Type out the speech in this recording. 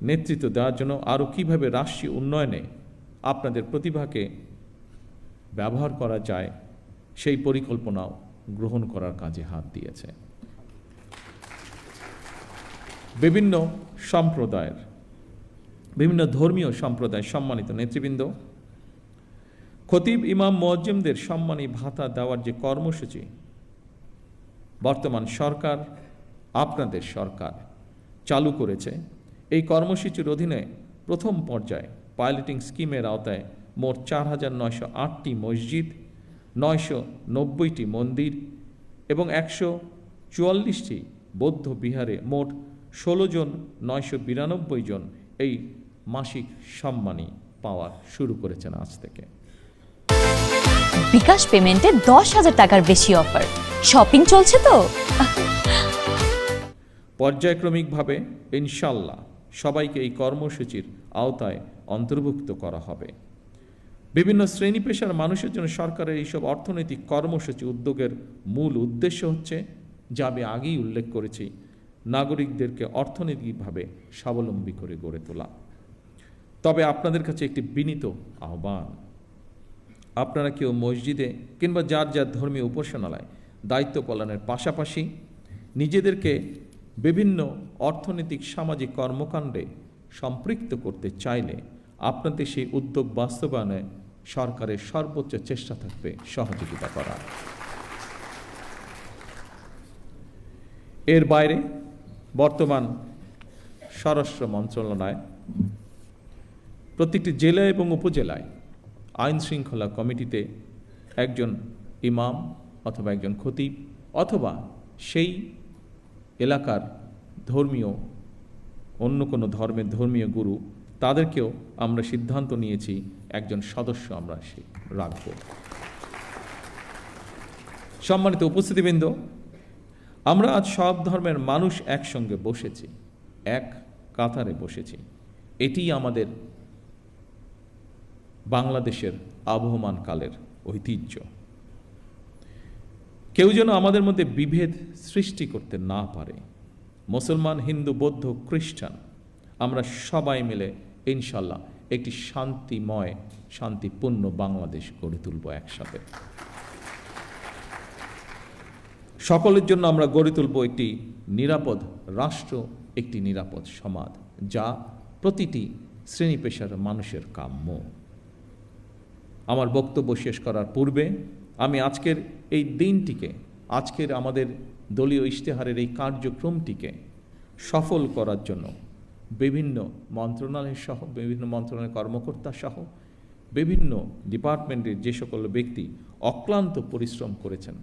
নেতৃত্ব দেওয়ার জন্য আরও কীভাবে রাষ্ট্রীয় উন্নয়নে আপনাদের প্রতিভাকে ব্যবহার করা যায় সেই পরিকল্পনাও গ্রহণ করার কাজে হাত দিয়েছে। বিভিন্ন সম্প্রদায়ের, বিভিন্ন ধর্মীয় সম্প্রদায়ের সম্মানিত নেতৃবৃন্দ, খতিব ইমাম মুয়াজ্জিমদের সম্মানী ভাতা দেওয়ার যে কর্মসূচি বর্তমান সরকার, আপনাদের সরকার চালু করেছে, এই কর্মসূচির অধীনে প্রথম পর্যায়ে পাইলটিং স্কিমের আওতায় মোট 4,908টি মসজিদ, 990টি মন্দির এবং 144টি বৌদ্ধ বিহারে মোট 16 জন 992 জন এই মাসিক সম্মানী পাওয়া শুরু করেছেন আজ থেকে। বিকাশ পেমেন্টে 10,000 টাকার বেশি অফার, শপিং চলছে তো। পর্যায়ক্রমিকভাবে ইনশাল্লাহ সবাইকে এই কর্মসূচির আওতায় অন্তর্ভুক্ত করা হবে। বিভিন্ন শ্রেণী পেশার মানুষের জন্য সরকারের এইসব অর্থনৈতিক কর্মসূচি উদ্যোগের মূল উদ্দেশ্য হচ্ছে, যা আমি আগেই উল্লেখ করেছি, নাগরিকদেরকে অর্থনৈতিকভাবে স্বাবলম্বী করে গড়ে তোলা। তবে আপনাদের কাছে একটি বিনীত আহ্বান, আপনারা কেউ মসজিদে কিংবা যার যার ধর্মীয় উপাসনালয় দায়িত্ব পালনের পাশাপাশি নিজেদেরকে বিভিন্ন অর্থনৈতিক সামাজিক কর্মকাণ্ডে সম্পৃক্ত করতে চাইলে আপনাদের সেই উদ্যোগ বাস্তবায়নে সরকারের সর্বোচ্চ চেষ্টা থাকবে সহযোগিতা করা। এর বাইরে বর্তমান স্বরাষ্ট্র মন্ত্রণালয় প্রত্যেকটি জেলা এবং উপজেলায় আইন শৃঙ্খলা কমিটিতে একজন ইমাম অথবা একজন খতিব অথবা সেই এলাকার ধর্মীয় অন্য কোনো ধর্মের ধর্মীয় গুরু, তাদেরকেও আমরা সিদ্ধান্ত নিয়েছি একজন সদস্য আমরা রাখব। সম্মানিত উপস্থিতিবৃন্দ, আমরা আজ সব ধর্মের মানুষ একসঙ্গে বসেছি, এক কাতারে বসেছি। এটি আমাদের বাংলাদেশের আবহমান কালের ঐতিহ্য। কেউ যেন আমাদের মধ্যে বিভেদ সৃষ্টি করতে না পারে। মুসলমান, হিন্দু, বৌদ্ধ, খ্রিস্টান, আমরা সবাই মিলে ইনশাল্লাহ একটি শান্তিময়, শান্তিপূর্ণ বাংলাদেশ গড়ে তুলব একসাথে। সকলের জন্য আমরা গড়ে তুলব একটি নিরাপদ রাষ্ট্র, একটি নিরাপদ সমাজ, যা প্রতিটি শ্রেণী পেশার মানুষের কাম্য। আমার বক্তব্য শেষ করার পূর্বে আমি আজকের এই দিনটিকে, আজকের আমাদের দলীয় ইশতেহারের এই কার্যক্রমটিকে সফল করার জন্য বিভিন্ন মন্ত্রণালয় সহ, বিভিন্ন মন্ত্রণালয়ের কর্মকর্তা সহ বিভিন্ন ডিপার্টমেন্টের যে সকল ব্যক্তি অক্লান্ত পরিশ্রম করেছেন